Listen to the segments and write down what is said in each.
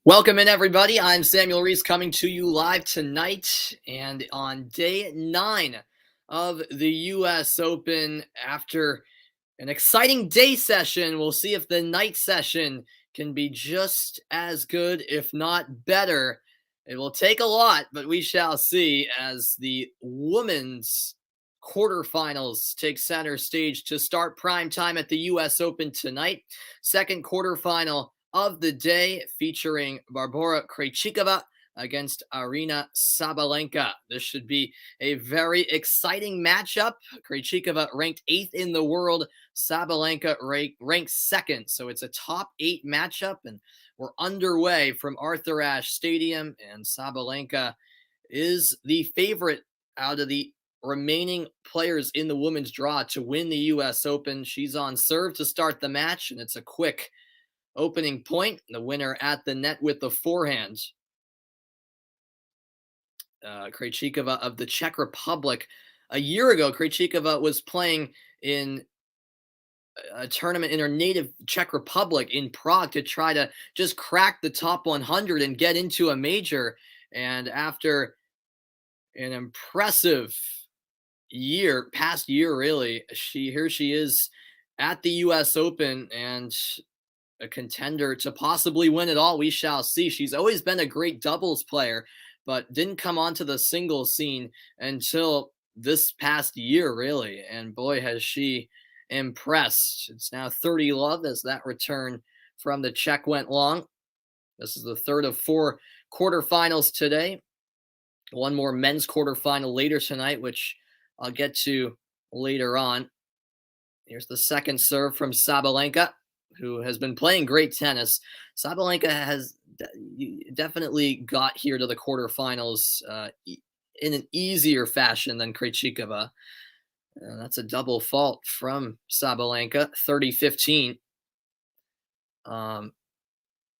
Welcome in, everybody. I'm Samuel Reese coming to you live tonight and on day 9 of the U.S. Open. After an exciting day session, we'll see if the night session can be just as good, if not better. It will take a lot, but we shall see as the women's quarterfinals take center stage to start prime time at the U.S. Open tonight. Second quarterfinal of the day featuring Barbora Krejcikova against Aryna Sabalenka. This should be a very exciting matchup. Krejcikova ranked 8th in the world, Sabalenka ranked 2nd. So it's a top 8 matchup, and we're underway from Arthur Ashe Stadium, and Sabalenka is the favorite out of the remaining players in the women's draw to win the U.S. Open. She's on serve to start the match, and it's a quick opening point. The winner at the net with the forehand. Krejcikova of the Czech Republic. A year ago, Krejcikova was playing in a tournament in her native Czech Republic in Prague to try to just crack the top 100 and get into a major. And after an impressive past year really, here she is at the U.S. Open and a contender to possibly win it all. We shall see. She's always been a great doubles player, but didn't come onto the singles scene until this past year, really. And boy, has she impressed. It's now 30 love as that return from the Czech went long. This is the third of 4 quarterfinals today. One more men's quarterfinal later tonight, which I'll get to later on. Here's the second serve from Sabalenka, who has been playing great tennis. Sabalenka has definitely got here to the quarterfinals in an easier fashion than Krejcikova. That's a double fault from Sabalenka, 30-15.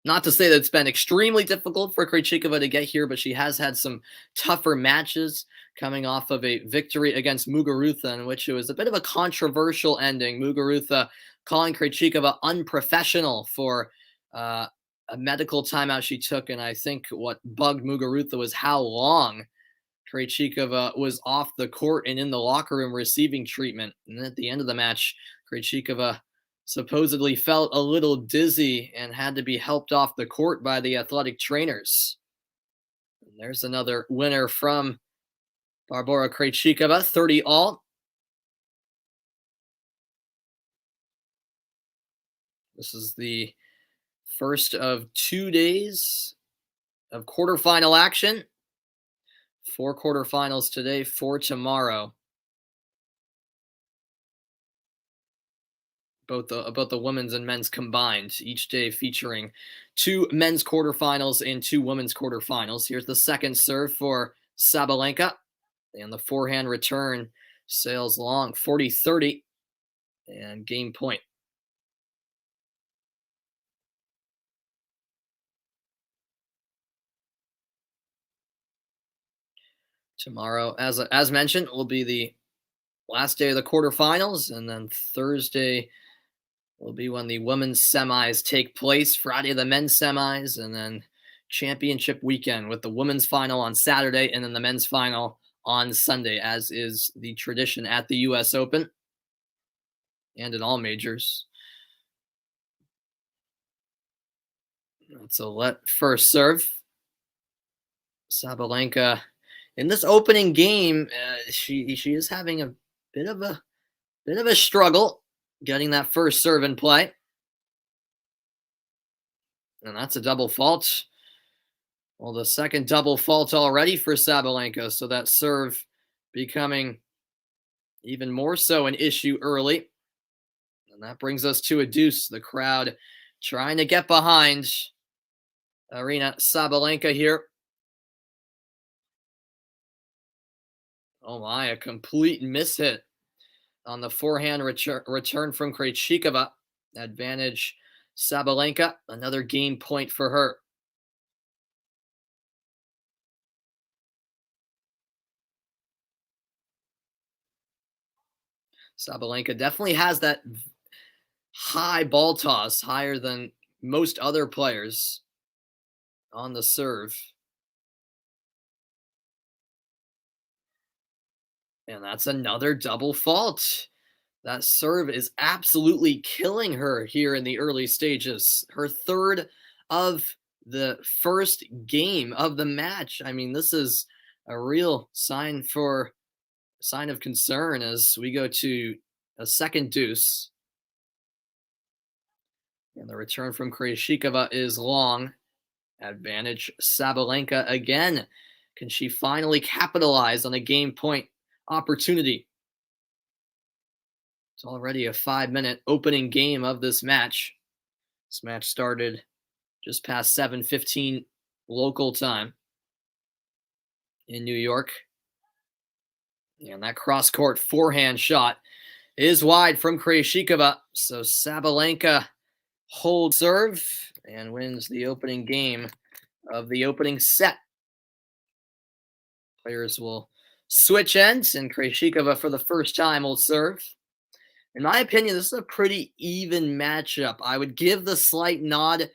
Not to say that it's been extremely difficult for Krejcikova to get here, but she has had some tougher matches coming off of a victory against Muguruza, in which it was a bit of a controversial ending. Muguruza calling Krejcikova unprofessional for a medical timeout she took, and I think what bugged Muguruza was how long Krejcikova was off the court and in the locker room receiving treatment. And at the end of the match, Krejcikova supposedly felt a little dizzy and had to be helped off the court by the athletic trainers. And there's another winner from Barbora Krejcikova, 30 all. This is the first of 2 days of quarterfinal action. 4 quarterfinals today, 4 tomorrow. Both the women's and men's combined, each day featuring 2 men's quarterfinals and 2 women's quarterfinals. Here's the second serve for Sabalenka, and the forehand return sails long, 40-30, and game point. Tomorrow, as mentioned, will be the last day of the quarterfinals, and then Thursday will be when the women's semis take place. Friday, the men's semis, and then championship weekend with the women's final on Saturday and then the men's final on Sunday, as is the tradition at the U.S. Open and in all majors. That's a first serve. Sabalenka in this opening game, she is having a bit of a struggle getting that first serve in play. And that's a double fault. Well, the second double fault already for Sabalenka, so that serve becoming even more so an issue early. And that brings us to a deuce. The crowd trying to get behind Aryna Sabalenka here. Oh my, a complete mishit on the forehand return from Krejcikova. Advantage Sabalenka, another game point for her. Sabalenka definitely has that high ball toss, higher than most other players. on the serve. And that's another double fault. That serve is absolutely killing her here in the early stages. Her third of the first game of the match. I mean, this is a real sign of concern as we go to a second deuce. And the return from Krejcikova is long. Advantage Sabalenka again. Can she finally capitalize on a game point opportunity? It's already a 5-minute opening game of this match. This match started just past 7:15 local time in New York. And that cross-court forehand shot is wide from Krejcikova. So Sabalenka holds serve and wins the opening game of the opening set. Players will switch ends, and Krejcikova for the first time will serve. In my opinion, this is a pretty even matchup. I would give the slight nod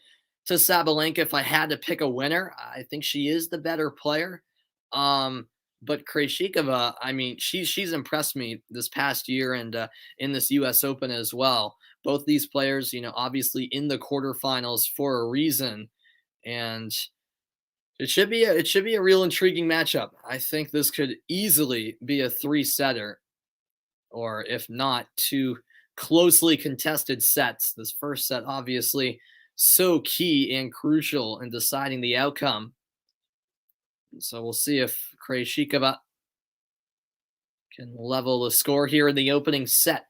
to Sabalenka if I had to pick a winner. I think she is the better player. But Krejcikova, I mean, she's impressed me this past year and in this U.S. Open as well. Both these players, obviously in the quarterfinals for a reason, and it should be a real intriguing matchup. I think this could easily be a three-setter, or if not, two closely contested sets. This first set, obviously, so key and crucial in deciding the outcome. So we'll see if Krejcikova can level the score here in the opening set.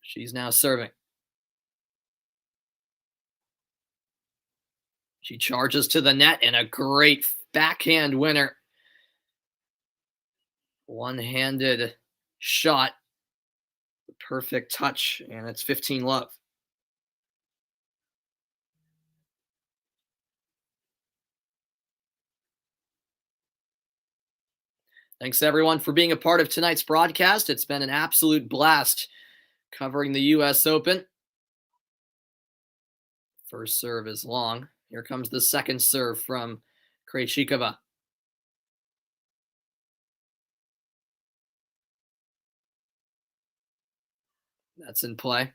She's now serving. She charges to the net and a great backhand winner. One-handed shot. Perfect touch, and it's 15-love. Thanks, everyone, for being a part of tonight's broadcast. It's been an absolute blast covering the U.S. Open. First serve is long. Here comes the second serve from Krejcikova. That's in play.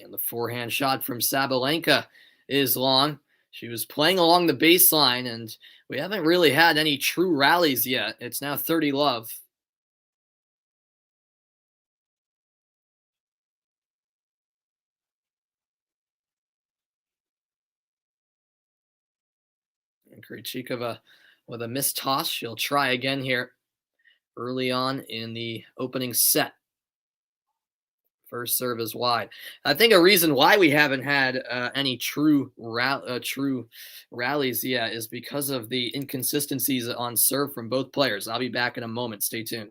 And the forehand shot from Sabalenka is long. She was playing along the baseline, and we haven't really had any true rallies yet. It's now 30-love. And Krejcikova with a missed toss. She'll try again here early on in the opening set. First serve is wide. I think a reason why we haven't had any true rallies yet is because of the inconsistencies on serve from both players. I'll be back in a moment. Stay tuned.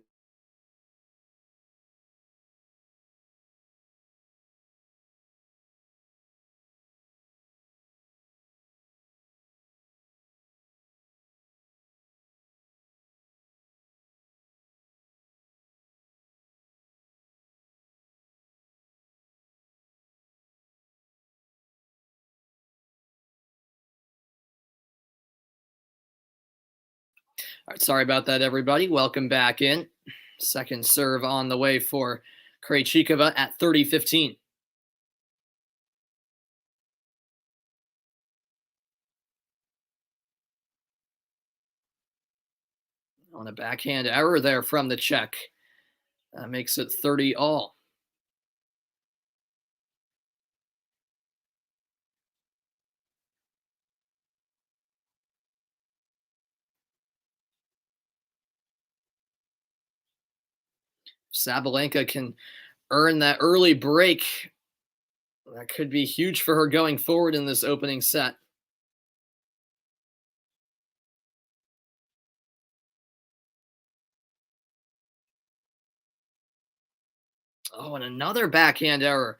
All right, sorry about that, everybody. Welcome back in. Second serve on the way for Krejcikova at 30-15. On a backhand error there from the Czech. That makes it 30 all. Sabalenka can earn that early break. That could be huge for her going forward in this opening set. Oh, and another backhand error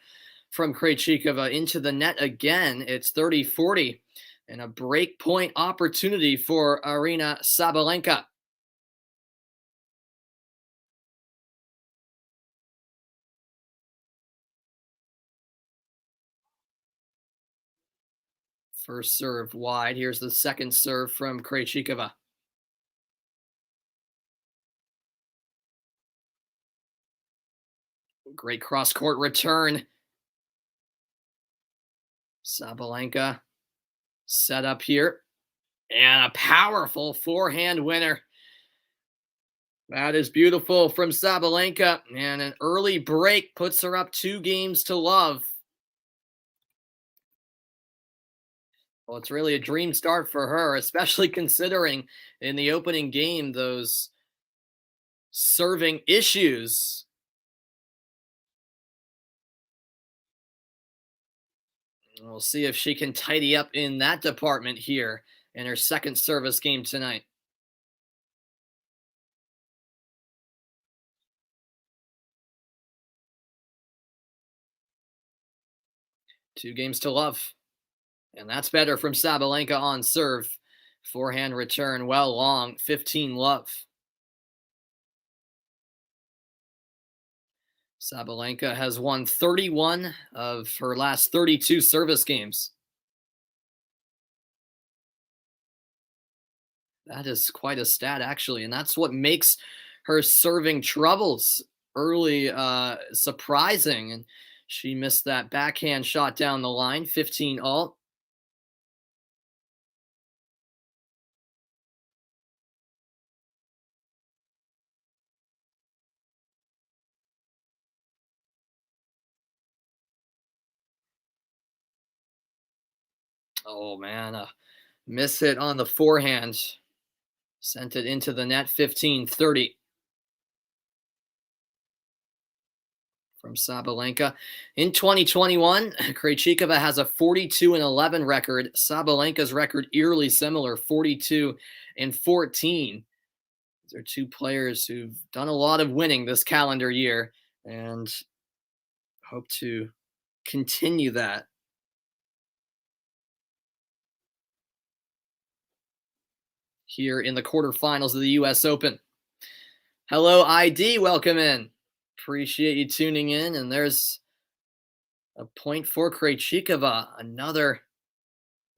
from Krejcikova into the net again. It's 30-40 and a break point opportunity for Aryna Sabalenka. First serve wide. Here's the second serve from Krejcikova. Great cross-court return. Sabalenka set up here. And a powerful forehand winner. That is beautiful from Sabalenka. And an early break puts her up 2-0. Well, it's really a dream start for her, especially considering in the opening game those serving issues. We'll see if she can tidy up in that department here in her second service game tonight. Two games to love. And that's better from Sabalenka on serve. Forehand return well long, 15-love. Sabalenka has won 31 of her last 32 service games. That is quite a stat, actually, and that's what makes her serving troubles early surprising. And she missed that backhand shot down the line, 15 all. Oh, man, a miss hit on the forehand. Sent it into the net, 15-30. From Sabalenka. In 2021, Krejcikova has a 42-11 record. Sabalenka's record eerily similar, 42-14. These are two players who've done a lot of winning this calendar year and hope to continue that. Here in the quarterfinals of the U.S. Open. Hello, ID. Welcome in. Appreciate you tuning in. And there's a point for Krejcikova. Another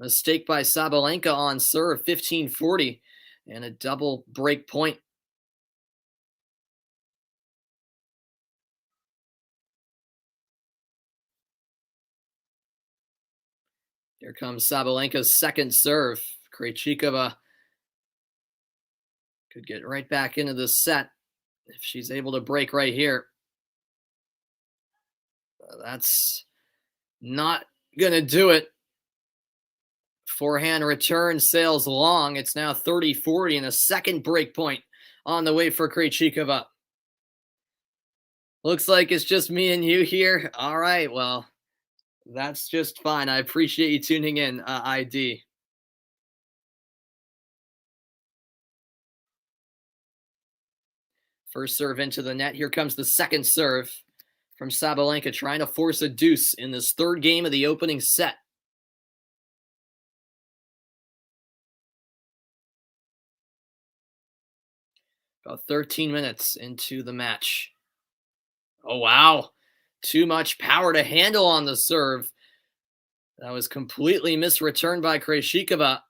mistake by Sabalenka on serve, 15-40, and a double break point. Here comes Sabalenka's second serve. Krejcikova could get right back into the set if she's able to break right here. That's not going to do it. Forehand return sails long. It's now 30-40 and a second break point on the way for Krejcikova. Looks like it's just me and you here. All right, well, that's just fine. I appreciate you tuning in, ID. First serve into the net. Here comes the second serve from Sabalenka, trying to force a deuce in this third game of the opening set. About 13 minutes into the match. Oh, wow. Too much power to handle on the serve. That was completely misreturned by Krejcikova.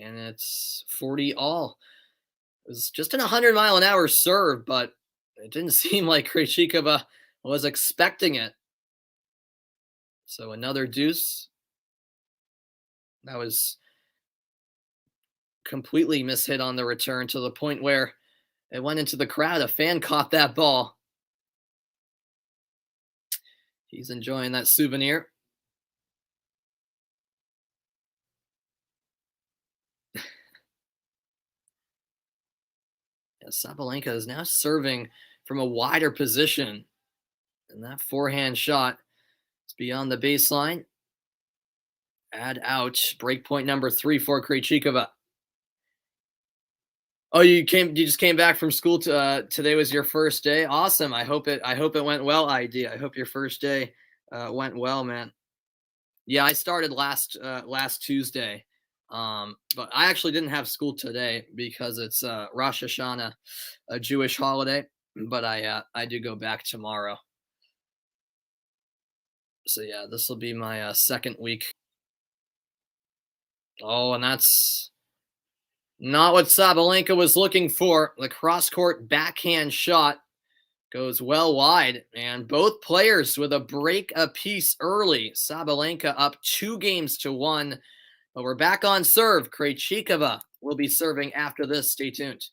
And it's 40 all. It was just an 100-mile-an-hour serve, but it didn't seem like Krejcikova was expecting it. So another deuce. That was completely mishit on the return to the point where it went into the crowd. A fan caught that ball. He's enjoying that souvenir. Yeah, Sabalenka is now serving from a wider position. And that forehand shot is beyond the baseline. Add out. Break point number 3 for Krejcikova. Oh, you just came back from school today was your first day. Awesome. I hope it went well, ID. I hope your first day went well, man. Yeah, I started last Tuesday. But I actually didn't have school today because it's Rosh Hashanah, a Jewish holiday, but I do go back tomorrow. So yeah, this will be my second week Oh, and that's not what Sabalenka was looking for. The cross-court backhand shot goes well wide, and both players with a break apiece early. Sabalenka up 2 games to 1, but we're back on serve. Krejcikova will be serving after this. Stay tuned.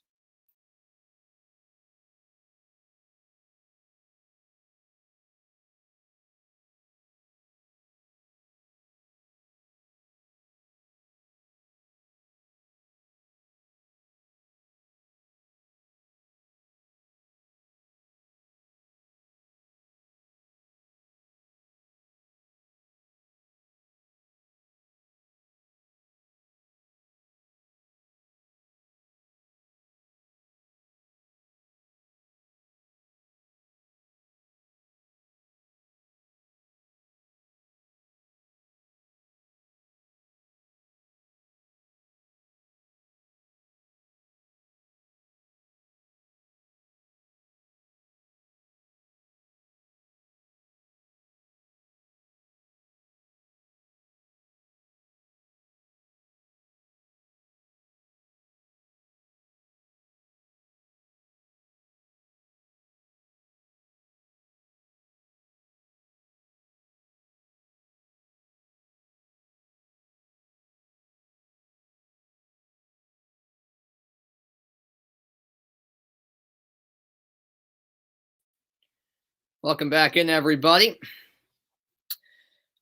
Welcome back in, everybody.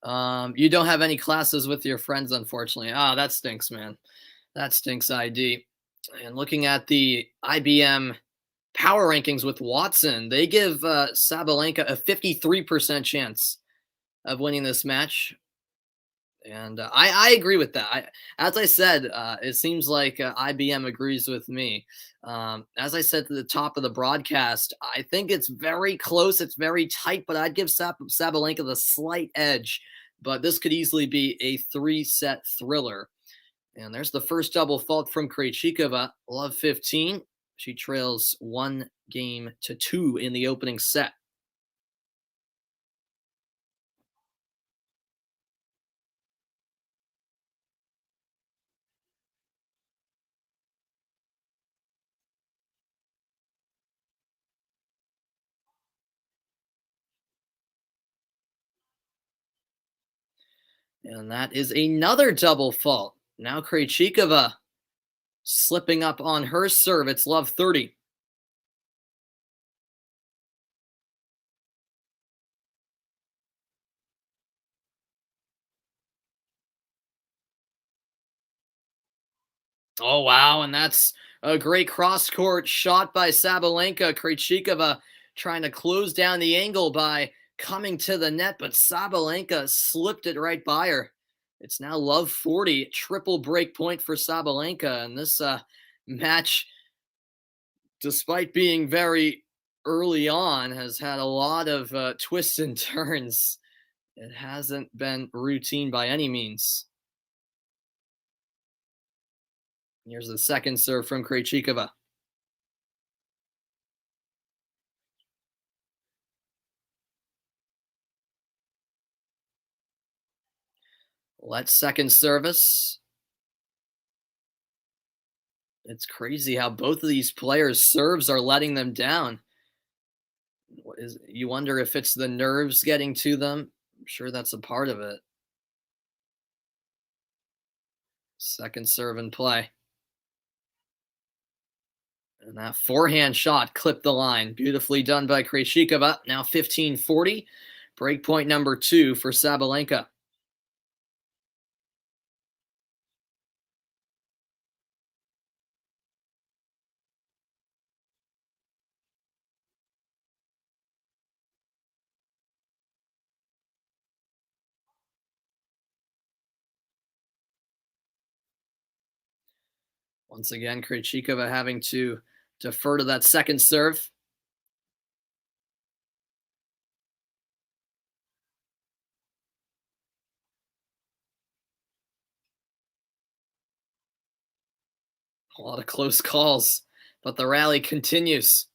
You don't have any classes with your friends, unfortunately. Ah, that stinks, man. That stinks, ID. And looking at the IBM power rankings with Watson, they give Sabalenka a 53% chance of winning this match. And I agree with that. As I said, it seems like IBM agrees with me. As I said to the top of the broadcast, I think it's very close. It's very tight, but I'd give Sabalenka the slight edge. But this could easily be a 3-set thriller. And there's the first double fault from Krejcikova. Love 15. She trails 1 game to 2 in the opening set. And that is another double fault. Now Krejcikova slipping up on her serve. It's love 30. Oh, wow. And that's a great cross court shot by Sabalenka. Krejcikova trying to close down the angle by coming to the net, but Sabalenka slipped it right by her. It's now love 40, triple break point for Sabalenka. And this match, despite being very early on, has had a lot of twists and turns. It hasn't been routine by any means. Here's the second serve from Krejcikova. Let's second service. It's crazy how both of these players' serves are letting them down. You wonder if it's the nerves getting to them? I'm sure that's a part of it. Second serve in play. And that forehand shot clipped the line. Beautifully done by Krejcikova. Now 15-40. Breakpoint number 2 for Sabalenka. Once again, Krejcikova having to defer to that second serve. A lot of close calls, but the rally continues.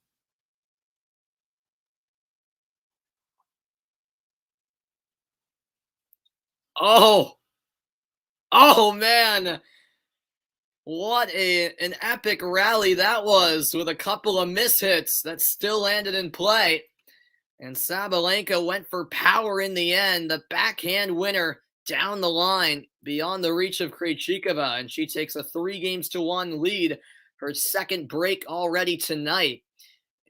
Oh, Oh man, what an epic rally that was with a couple of mishits that still landed in play. And Sabalenka went for power in the end, the backhand winner down the line beyond the reach of Krejcikova, and she takes a 3-1 lead, her second break already tonight.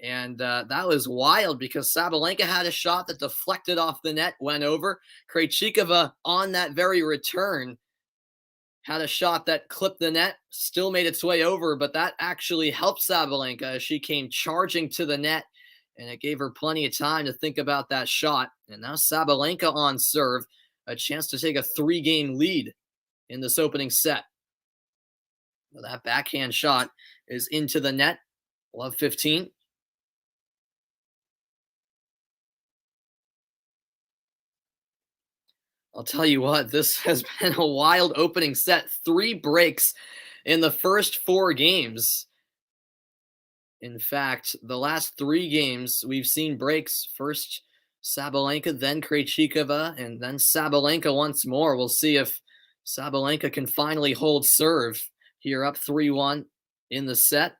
And that was wild because Sabalenka had a shot that deflected off the net, went over. Krejcikova on that very return had a shot that clipped the net, still made its way over, but that actually helped Sabalenka as she came charging to the net, and it gave her plenty of time to think about that shot. And now Sabalenka on serve, a chance to take a 3-game lead in this opening set. Well, that backhand shot is into the net. Love 15. I'll tell you what, this has been a wild opening set. 3 breaks in the first 4 games. In fact, the last 3 games, we've seen breaks. First Sabalenka, then Krejcikova, and then Sabalenka once more. We'll see if Sabalenka can finally hold serve here up 3-1 in the set.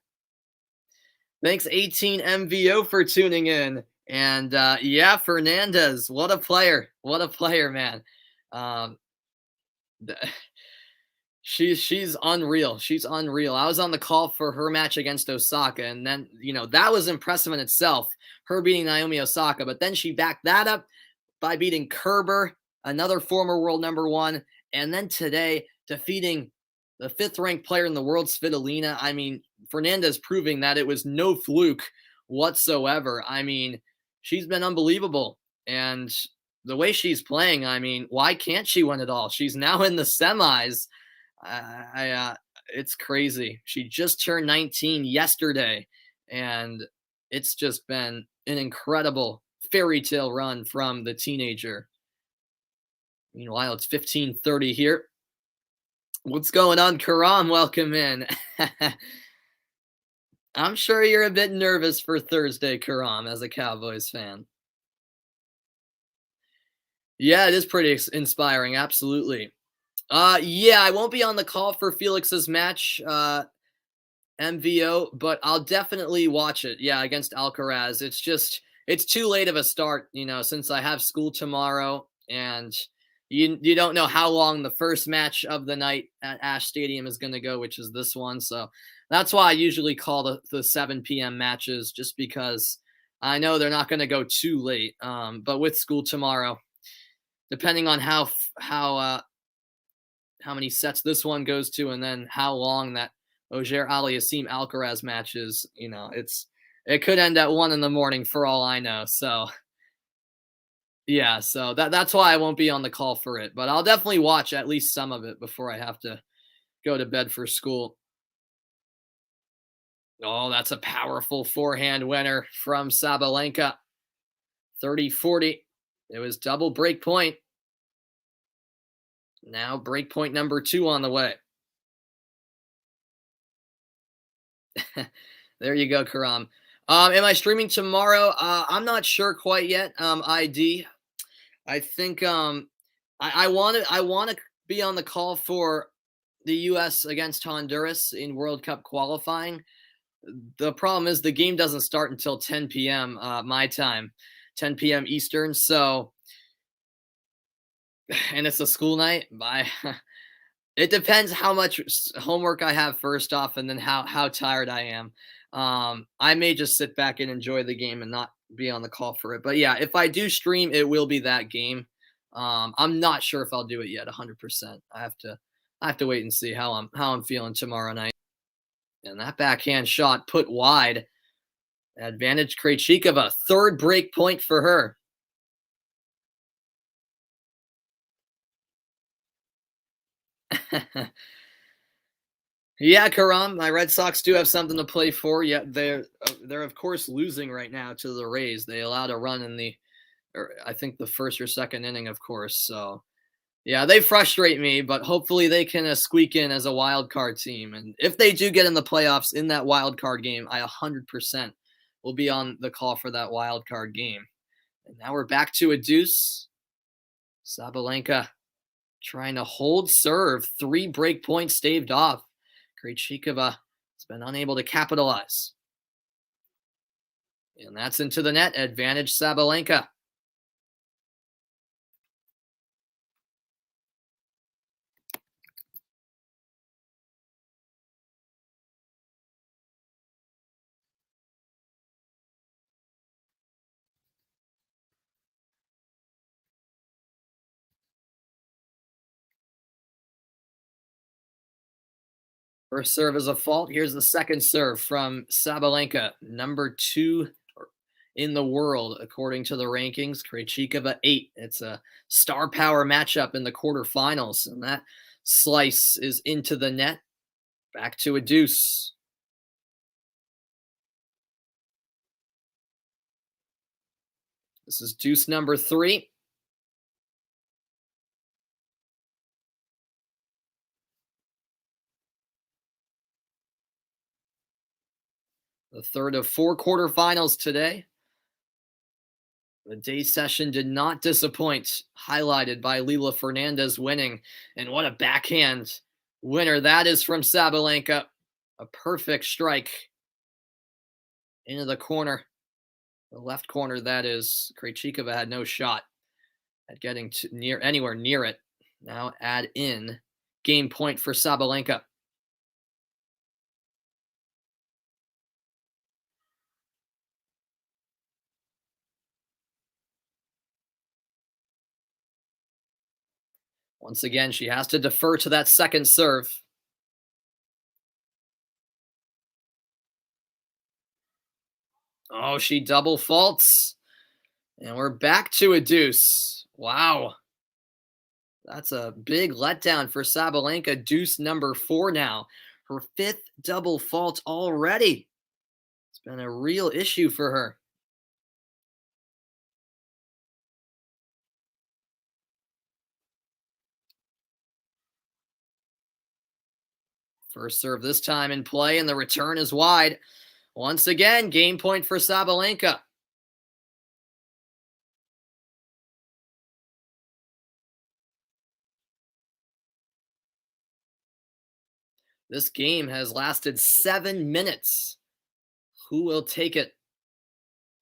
Thanks 18 MVO for tuning in. And yeah, Fernandez, what a player. What a player, man. Um, she's unreal. She's unreal. I was on the call for her match against Osaka, and then that was impressive in itself, her beating Naomi Osaka. But then she backed that up by beating Kerber, another former world number 1, and then today defeating the 5th-ranked player in the world, Svitolina. I mean, Fernandez proving that it was no fluke whatsoever. I mean, she's been unbelievable, and the way she's playing, I mean, why can't she win it all? She's now in the semis. It's crazy. She just turned 19 yesterday, and it's just been an incredible fairy tale run from the teenager. Meanwhile, it's 15:30 here. What's going on, Karam? Welcome in. I'm sure you're a bit nervous for Thursday, Karam, as a Cowboys fan. Yeah, it is pretty inspiring. Absolutely. Yeah, I won't be on the call for Felix's match, MVO, but I'll definitely watch it. Yeah, against Alcaraz. It's too late of a start, since I have school tomorrow, and you don't know how long the first match of the night at Ash Stadium is going to go, which is this one. So that's why I usually call the 7 p.m. matches, just because I know they're not going to go too late. But with school tomorrow, depending on how many sets this one goes to, and then how long that Auger Aliassime Alcaraz match is, it could end at 1 a.m. for all I know. So yeah, so that's why I won't be on the call for it, but I'll definitely watch at least some of it before I have to go to bed for school. Oh, that's a powerful forehand winner from Sabalenka. 30-40. It was double break point. Now break point number 2 on the way. There you go, Karam. Am I streaming tomorrow? I'm not sure quite yet. ID. I think I want to be on the call for the U.S. against Honduras in World Cup qualifying. The problem is the game doesn't start until 10 p.m. My time, 10 p.m. Eastern. So, and it's a school night. It depends how much homework I have first off, and then how tired I am. I may just sit back and enjoy the game and not be on the call for it. But yeah, if I do stream, it will be that game. I'm not sure if I'll do it yet 100%. I have to wait and see how I'm feeling tomorrow night. And that backhand shot put wide. Advantage Krejcikova, 3rd break point for her. Yeah, Karam, my Red Sox do have something to play for. Yet they're of course losing right now to the Rays. They allowed a run in I think the 1st or 2nd inning, of course. So yeah, they frustrate me, but hopefully they can squeak in as a wild card team. And if they do get in the playoffs in that wild card game, I 100% will be on the call for that wild card game. And now we're back to a deuce. Sabalenka trying to hold serve. 3 break points staved off. Krejcikova has been unable to capitalize. And that's into the net. Advantage Sabalenka. First serve is a fault. Here's the second serve from Sabalenka, number 2 in the world, according to the rankings. Krejcikova 8. It's a star power matchup in the quarterfinals, and that slice is into the net. Back to a deuce. This is deuce number 3. The third of 4 quarterfinals today. The day session did not disappoint, highlighted by Lila Fernandez winning. And what a backhand winner that is from Sabalenka. A perfect strike into the corner. The left corner, that is. Krejcikova had no shot at getting anywhere near it. Now add in game point for Sabalenka. Once again, she has to defer to that second serve. Oh, she double faults. And we're back to a deuce. Wow. That's a big letdown for Sabalenka. Deuce number 4 now. Her 5th double fault already. It's been a real issue for her. First serve this time in play, and the return is wide. Once again, game point for Sabalenka. This game has lasted 7 minutes. Who will take it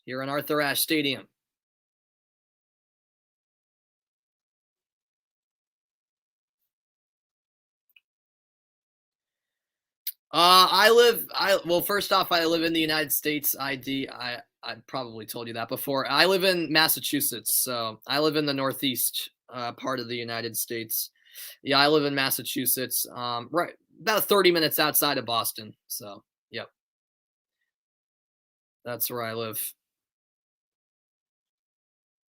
here in Arthur Ashe Stadium? Well, first off, I live in the United States. I probably told you that before. I live in Massachusetts, so I live in the Northeast part of the United States. Yeah, I live in Massachusetts, right about 30 minutes outside of Boston. So, yep, that's where I live.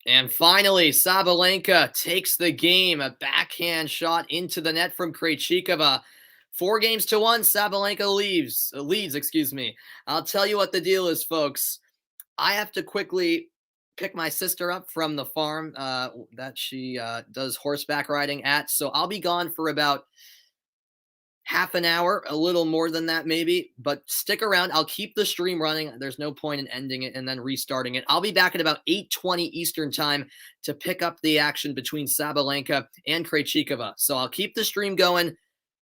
And finally, Sabalenka takes the game. A backhand shot into the net from Krejcikova. 4-1. Sabalenka leads. Excuse me. I'll tell you what the deal is, folks. I have to quickly pick my sister up from the farm that she does horseback riding at. So I'll be gone for about half an hour, a little more than that maybe, but stick around. I'll keep the stream running. There's no point in ending it and then restarting it. I'll be back at about 8:20 Eastern time to pick up the action between Sabalenka and Krejcikova. So I'll keep the stream going.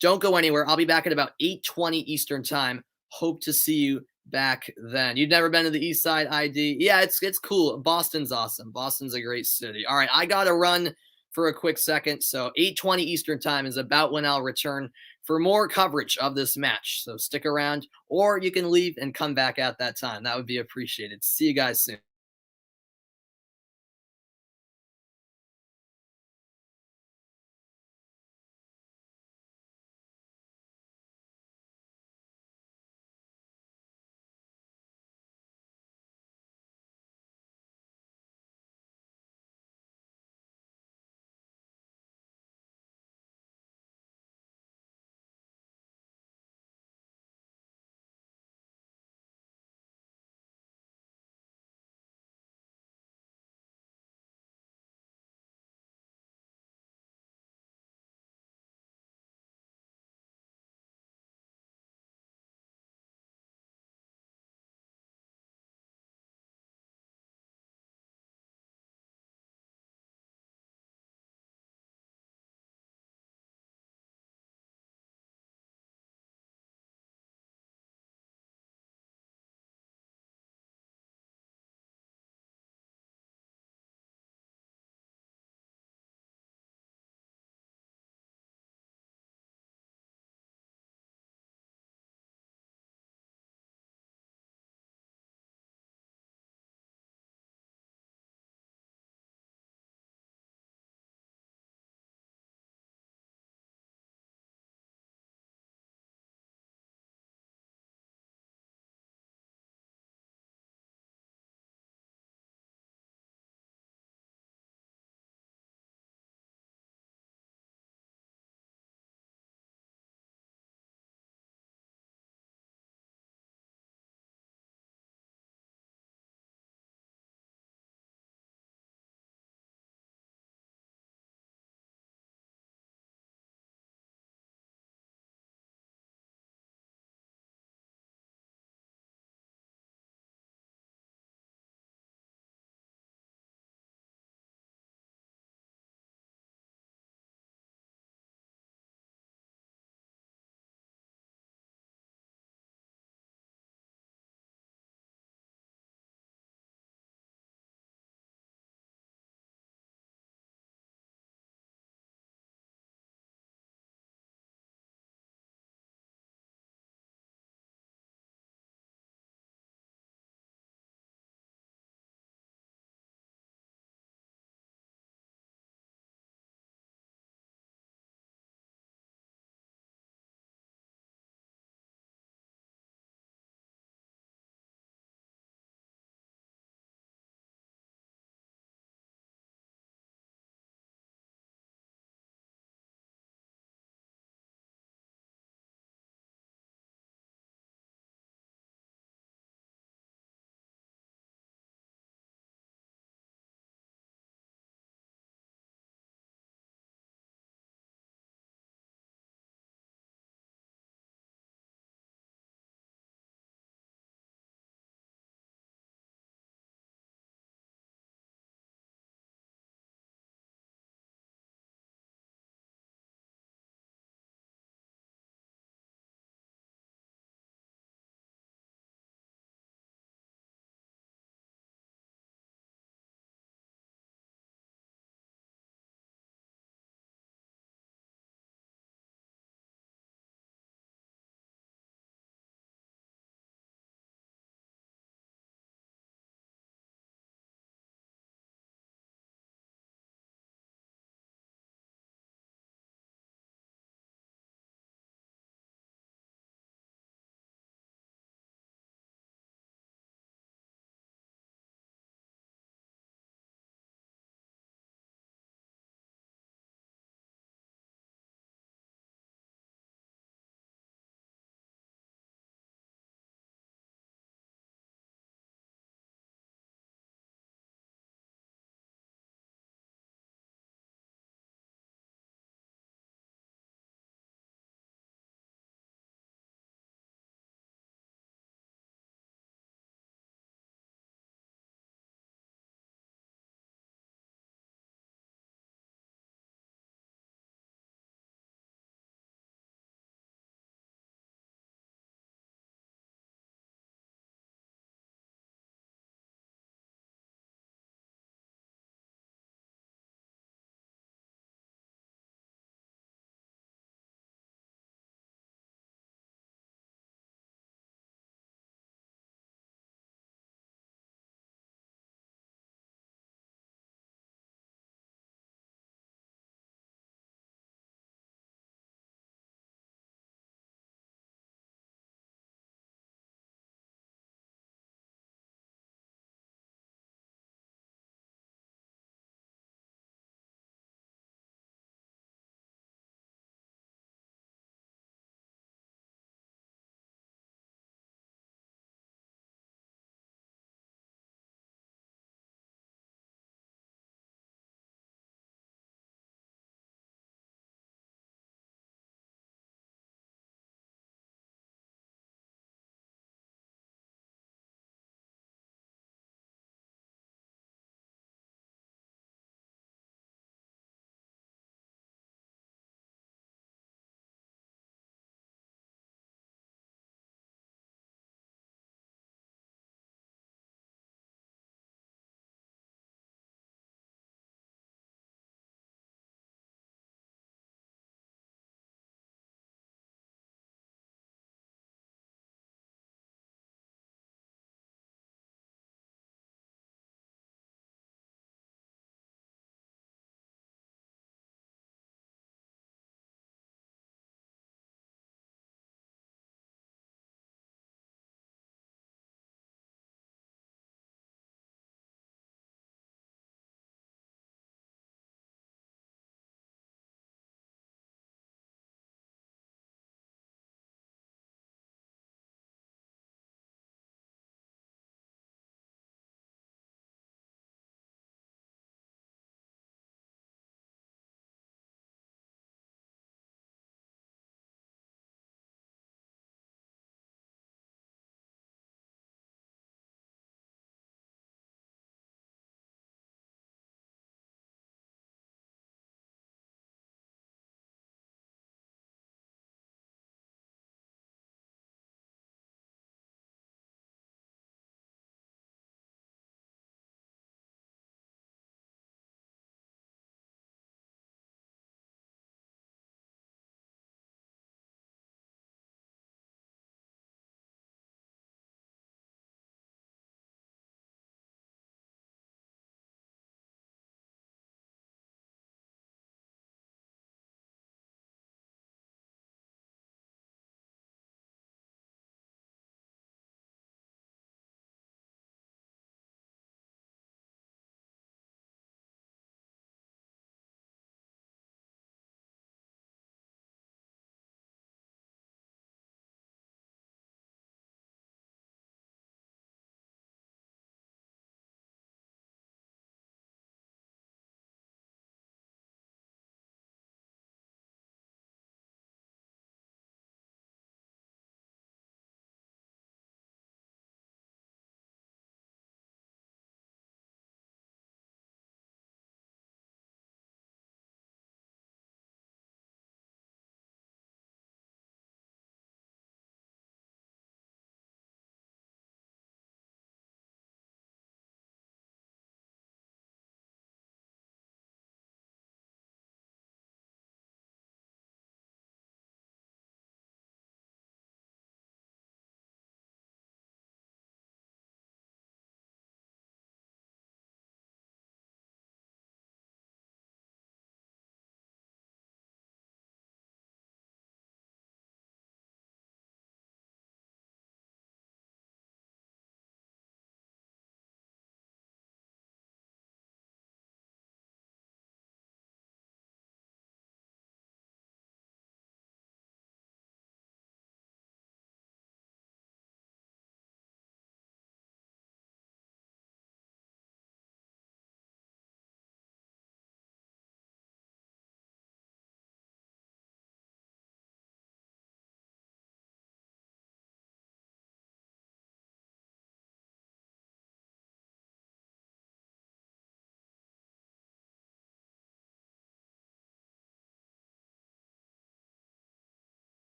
Don't go anywhere. I'll be back at about 8:20 Eastern time. Hope to see you back then. You've never been to the East Side ID? Yeah, it's cool. Boston's awesome. Boston's a great city. All right, I got to run for a quick second. So 8:20 Eastern time is about when I'll return for more coverage of this match. So stick around, or you can leave and come back at that time. That would be appreciated. See you guys soon.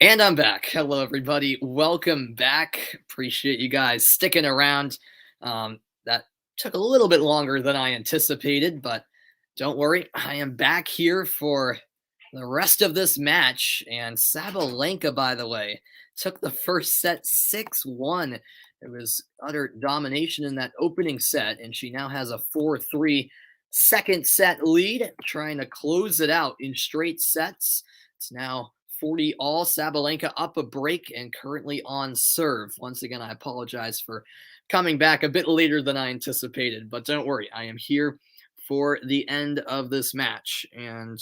And I'm back. Hello, everybody. Welcome back. Appreciate you guys sticking around. That took a little bit longer than I anticipated, but don't worry. I am back here for the rest of this match. And Sabalenka, by the way, took the first set 6-1. It was utter domination in that opening set, and she now has a 4-3 second set lead, trying to close it out in straight sets. It's now 40 all. Sabalenka up a break and currently on serve. Once again, I apologize for coming back a bit later than I anticipated, but don't worry, I am here for the end of this match, and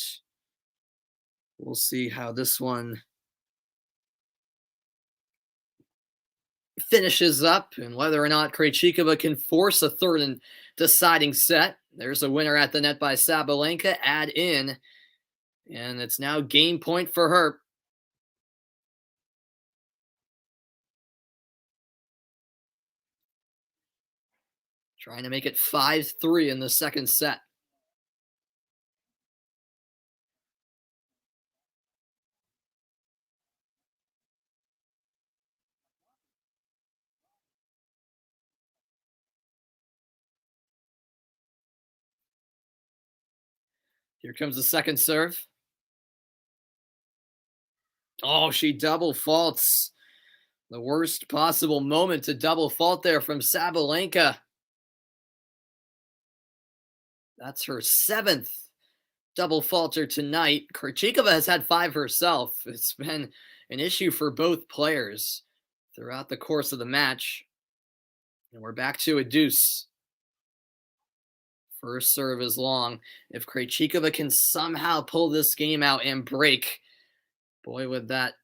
we'll see how this one finishes up and whether or not Krejcikova can force a third and deciding set. There's a winner at the net by Sabalenka. Add in, and it's now game point for her. Trying to make it 5-3 in the second set. Here comes the second serve. Oh, she double faults. The worst possible moment to double fault there from Sabalenka. That's her seventh double faulter tonight. Krejcikova has had 5 herself. It's been an issue for both players throughout the course of the match. And we're back to a deuce. First serve is long. If Krejcikova can somehow pull this game out and break, boy, would that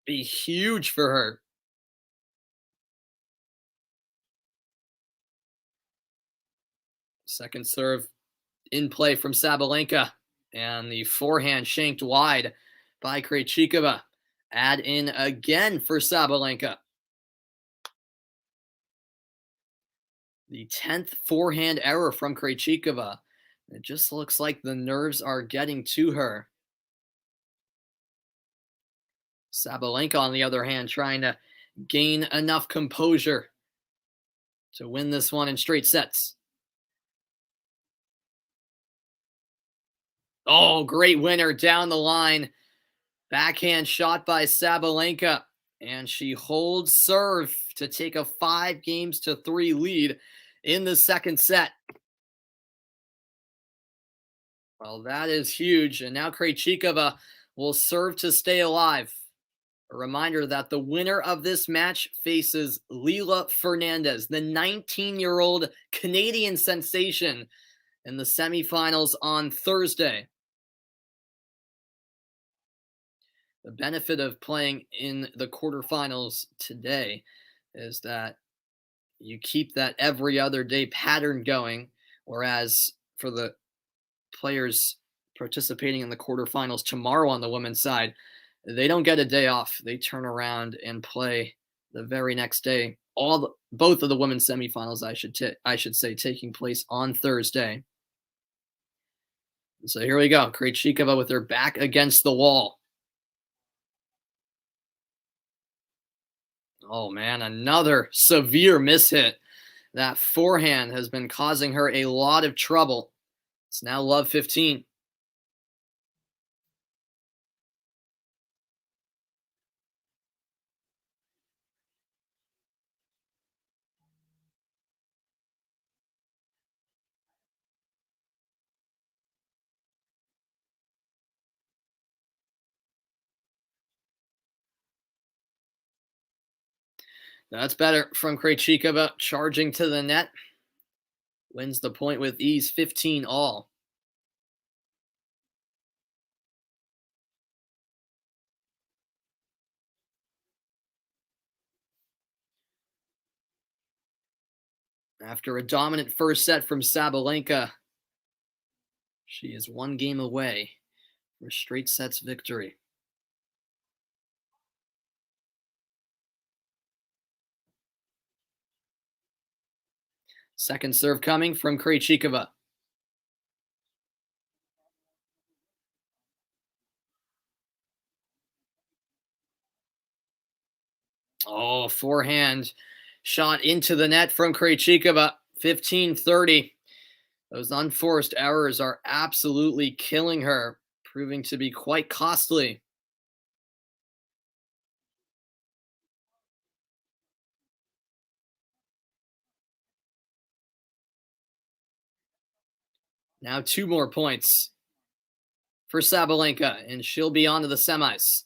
be huge for her. Second serve in play from Sabalenka. And the forehand shanked wide by Krejcikova. Add in again for Sabalenka. The 10th forehand error from Krejcikova. It just looks like the nerves are getting to her. Sabalenka, on the other hand, trying to gain enough composure to win this one in straight sets. Oh, great winner down the line. Backhand shot by Sabalenka. And she holds serve to take a 5-3 lead in the second set. Well, that is huge. And now Krejcikova will serve to stay alive. A reminder that the winner of this match faces Lila Fernandez, the 19-year-old Canadian sensation, in the semifinals on Thursday. The benefit of playing in the quarterfinals today is that you keep that every other day pattern going, whereas for the players participating in the quarterfinals tomorrow on the women's side, they don't get a day off. They turn around and play the very next day. Both of the women's semifinals, I should say, taking place on Thursday. So here we go. Krejcikova with her back against the wall. Oh man, another severe mishit. That forehand has been causing her a lot of trouble. It's now love 15. That's better from Krejcikova, charging to the net. Wins the point with ease, 15 all. After a dominant first set from Sabalenka, she is 1 game away from a straight sets victory. Second serve coming from Krejcikova. Oh, forehand shot into the net from Krejcikova. 15-30. Those unforced errors are absolutely killing her, proving to be quite costly. Now 2 more points for Sabalenka, and she'll be on to the semis.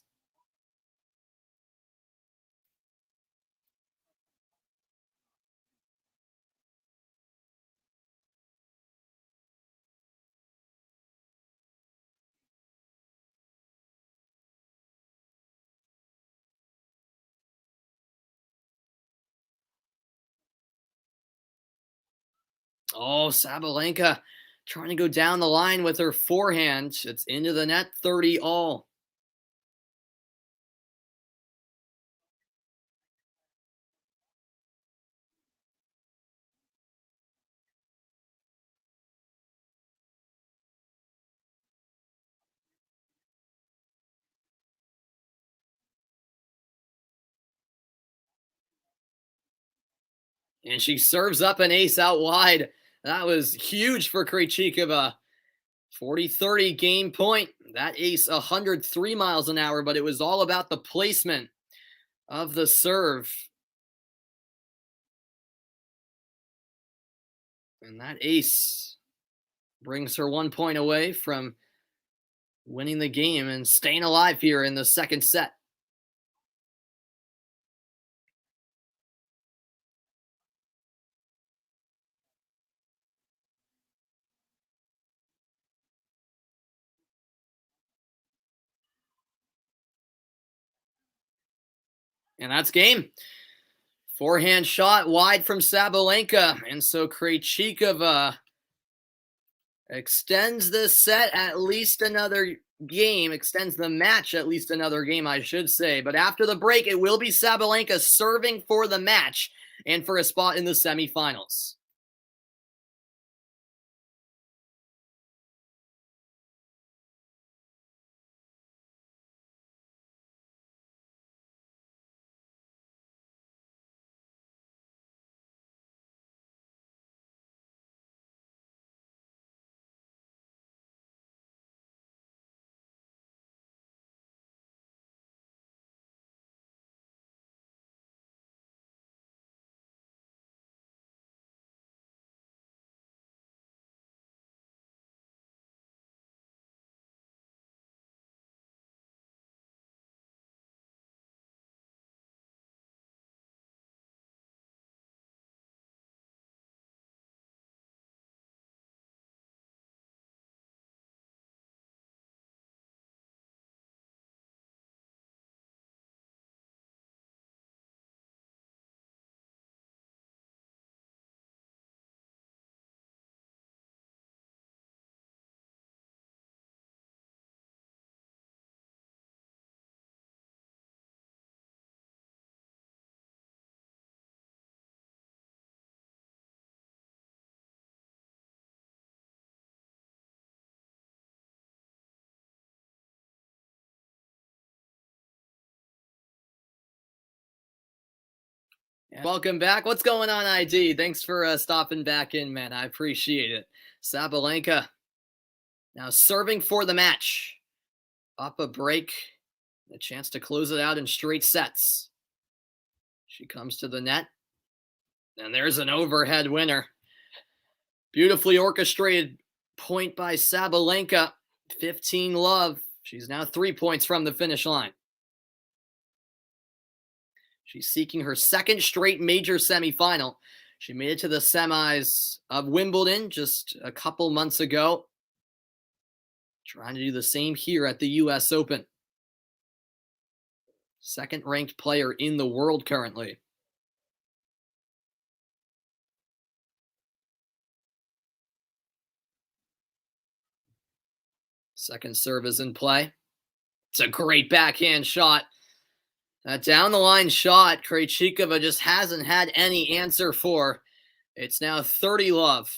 Oh, Sabalenka trying to go down the line with her forehand. It's into the net, 30 all. And she serves up an ace out wide. That was huge for Krejcikova. 40-30 game point. That ace 103 miles an hour, but it was all about the placement of the serve. And that ace brings her 1 point away from winning the game and staying alive here in the second set. And that's game. Forehand shot wide from Sabalenka. And so Krejcikova extends this set at least another game, extends the match at least another game, I should say. But after the break, it will be Sabalenka serving for the match and for a spot in the semifinals. Welcome back. What's going on, ID? Thanks for stopping back in, man. I appreciate it. Sabalenka now serving for the match. Up a break, a chance to close it out in straight sets. She comes to the net, and there's an overhead winner. Beautifully orchestrated point by Sabalenka. 15 love. She's now 3 points from the finish line. She's seeking her second straight major semifinal. She made it to the semis of Wimbledon just a couple months ago. Trying to do the same here at the US Open. Second ranked player in the world currently. Second serve is in play. It's a great backhand shot. That down the line shot, Krejcikova just hasn't had any answer for. It's now 30 love.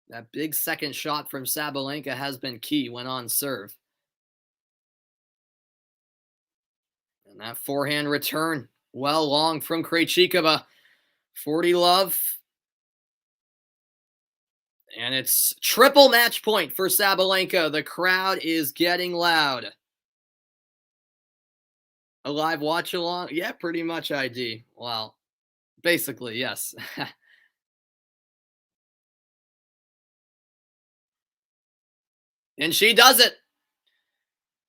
That big second shot from Sabalenka has been key when on serve. And that forehand return, well long from Krejcikova. 40 love. And it's triple match point for Sabalenka. The crowd is getting loud. A live watch along? Yeah, pretty much ID. Well, basically, yes. And she does it.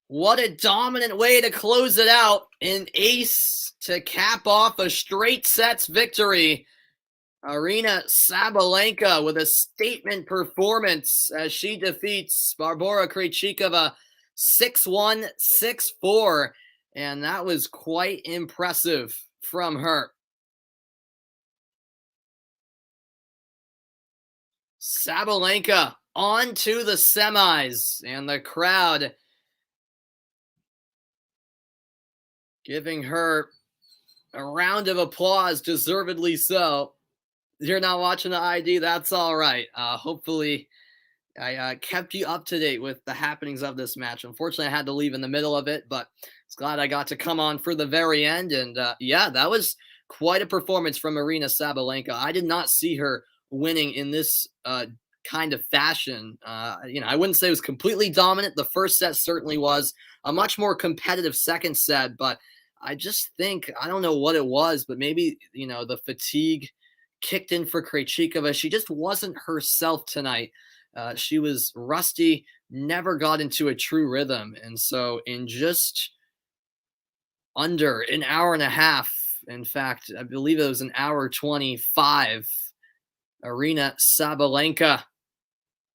What a dominant way to close it out. An ace to cap off a straight sets victory. Aryna Sabalenka with a statement performance as she defeats Barbora Krejcikova 6-1, 6-4. And that was quite impressive from her. Sabalenka on to the semis, and the crowd giving her a round of applause, deservedly so. You're not watching the ID, that's all right. Hopefully, I kept you up to date with the happenings of this match. Unfortunately, I had to leave in the middle of it, but it's glad I got to come on for the very end. And yeah, that was quite a performance from Aryna Sabalenka. I did not see her winning in this kind of fashion. I wouldn't say it was completely dominant. The first set certainly was a much more competitive second set, but I just think, I don't know what it was, but maybe, the fatigue kicked in for Krejcikova. She just wasn't herself tonight. She was rusty, never got into a true rhythm. And so in just under an hour and a half, in fact, I believe it was an hour 25, Aryna Sabalenka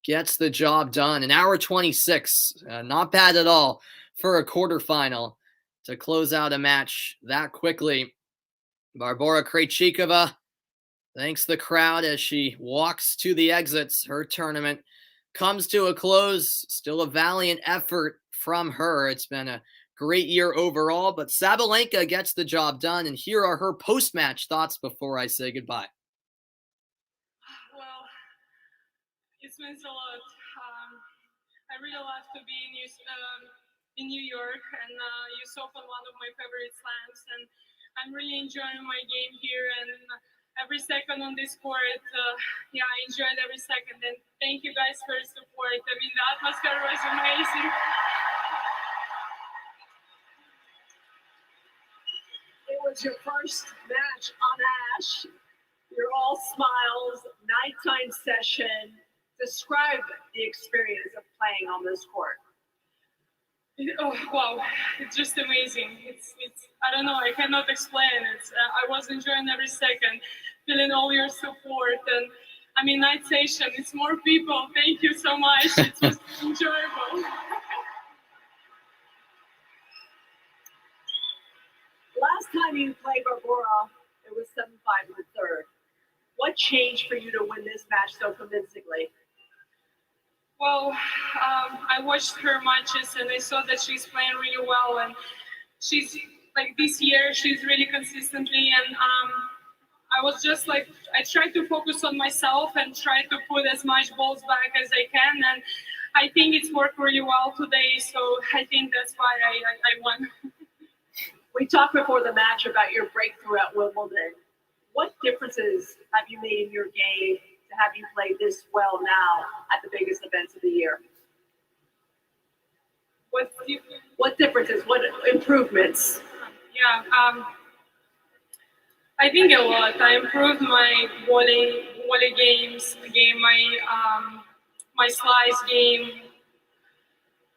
gets the job done. An hour 26, not bad at all for a quarterfinal to close out a match that quickly. Barbora Krejcikova thanks the crowd as she walks to the exits. Her tournament comes to a close. Still a valiant effort from her. It's been a great year overall, but Sabalenka gets the job done. And here are her post-match thoughts before I say goodbye. Well, it means a lot. I really love to be in New York, and US Open, one of my favorite slams, and I'm really enjoying my game here, and every second on this court, I enjoyed every second, and thank you guys for your support. I mean, the atmosphere was amazing. It was your first match on Ash. You're all smiles, nighttime session. Describe the experience of playing on this court. Oh wow, it's just amazing. It's I don't know, I cannot explain it. I was enjoying every second, feeling all your support, and I mean, night session, it's more people. Thank you so much. It was enjoyable. Last time you played Barbora, it was 7-5 in the third. What changed for you to win this match so convincingly? Well, I watched her matches and I saw that she's playing really well, and she's like this year she's really consistently, and I was just like, I tried to focus on myself and try to put as much balls back as I can, and I think it's worked really well today, so I think that's why I won. We talked before the match about your breakthrough at Wimbledon. What differences have you made in your game to have you play this well now at the biggest events of the year? What differences? What improvements? Yeah, I think a lot. I improved my volley game, my slice game.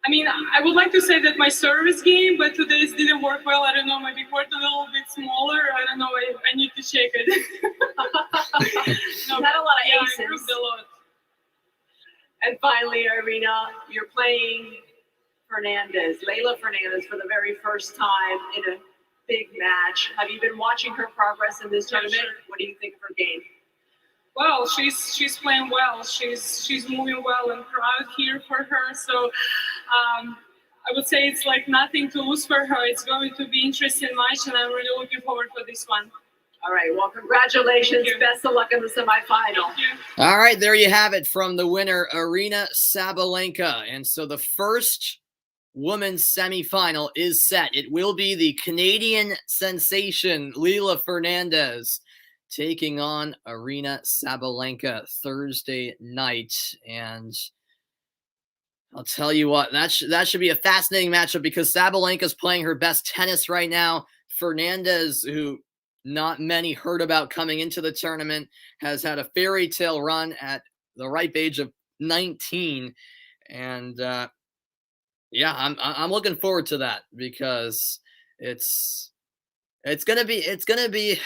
I mean, I would like to say that my service game, but today's didn't work well. I don't know, maybe court a little bit smaller. I don't know. I need to check it. No, you had a lot of aces. I improved a lot. And finally, Aryna, you're playing Leylah Fernandez, for the very first time in a big match. Have you been watching her progress in this tournament? Sure. What do you think of her game? Well, she's playing well. She's moving well, and proud here for her. So I would say it's like nothing to lose for her. It's going to be interesting match, and I'm really looking forward for this one. All right. Well, congratulations. Thank you. Best of luck in the semifinal. Thank you. All right, there you have it from the winner, Aryna Sabalenka. And so the first women's semifinal is set. It will be the Canadian sensation, Leylah Fernandez, taking on Aryna Sabalenka Thursday night. And I'll tell you what, that should be a fascinating matchup because Sabalenka's playing her best tennis right now. Fernandez, who not many heard about coming into the tournament, has had a fairy tale run at the ripe age of 19. And yeah, I'm looking forward to that because it's gonna be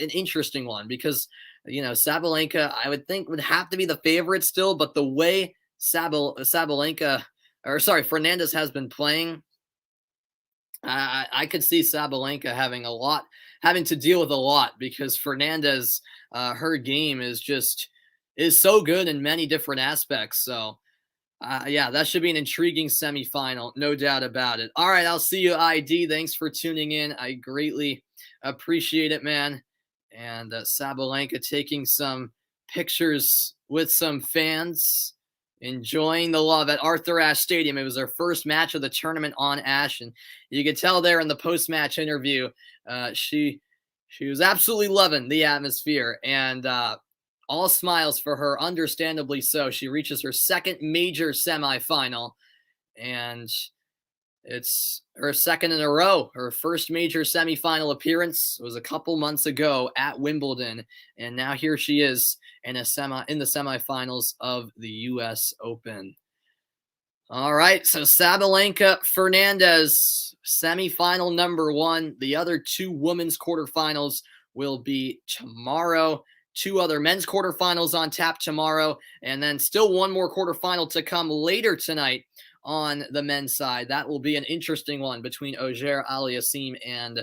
an interesting one because Sabalenka I would think would have to be the favorite still, but the way Fernandez has been playing, I could see Sabalenka having to deal with a lot because Fernandez, her game is so good in many different aspects. So yeah, that should be an intriguing semifinal, no doubt about it. All right, I'll see you, ID. Thanks for tuning in. I greatly appreciate it, man. And Sabalenka taking some pictures with some fans, enjoying the love at Arthur Ashe Stadium. It was their first match of the tournament on Ashe, and you could tell there in the post-match interview, she was absolutely loving the atmosphere, and all smiles for her, understandably so. She reaches her second major semifinal, and it's her second in a row. Her first major semifinal appearance was a couple months ago at Wimbledon, and now here she is in the semifinals of the U.S. Open. All right, so Sabalenka Fernandez, semifinal number 1. The other 2 women's quarterfinals will be tomorrow. 2 other men's quarterfinals on tap tomorrow, and then still one more quarterfinal to come later tonight on the men's side. That will be an interesting one between Auger Aliassime and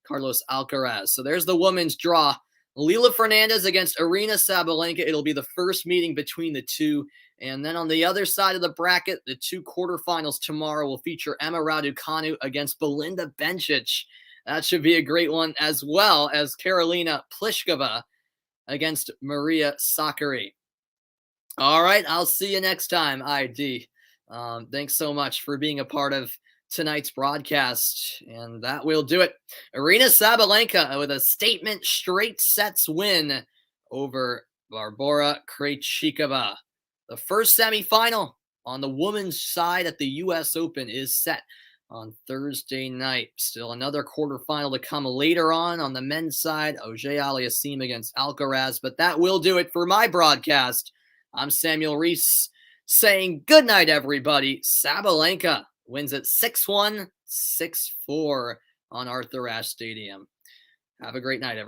Carlos Alcaraz. So there's the women's draw. Leylah Fernandez against Aryna Sabalenka. It'll be the first meeting between the two. And then on the other side of the bracket, the 2 quarterfinals tomorrow will feature Emma Raducanu against Belinda Bencic. That should be a great one, as well as Karolina Pliskova against Maria Sakkari. All right, I'll see you next time, ID. Thanks so much for being a part of tonight's broadcast, and that will do it. Aryna Sabalenka with a statement straight sets win over Barbora Krejcikova. The first semifinal on the women's side at the U.S. Open is set on Thursday night. Still another quarterfinal to come later on the men's side. Auger Aliassime against Alcaraz. But that will do it for my broadcast. I'm Samuel Reese saying good night, everybody. Sabalenka wins it 6-1, 6-4 on Arthur Ashe Stadium. Have a great night, everyone.